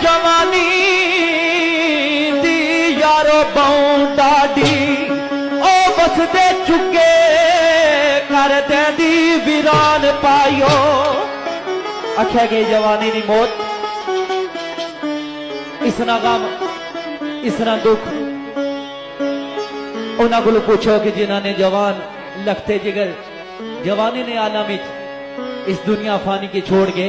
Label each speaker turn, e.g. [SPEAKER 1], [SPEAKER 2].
[SPEAKER 1] जवानी दी यारो बहु डाडी ओ बसदे चुके कर दे दी वीरान पायो। आख्या गई जवानी दी मौत इसना गम इसना दुख उन्होंने को पूछो कि जिन्होंने जवान लखते जिगर जवानी ने आलम इस दुनिया फानी की छोड़ के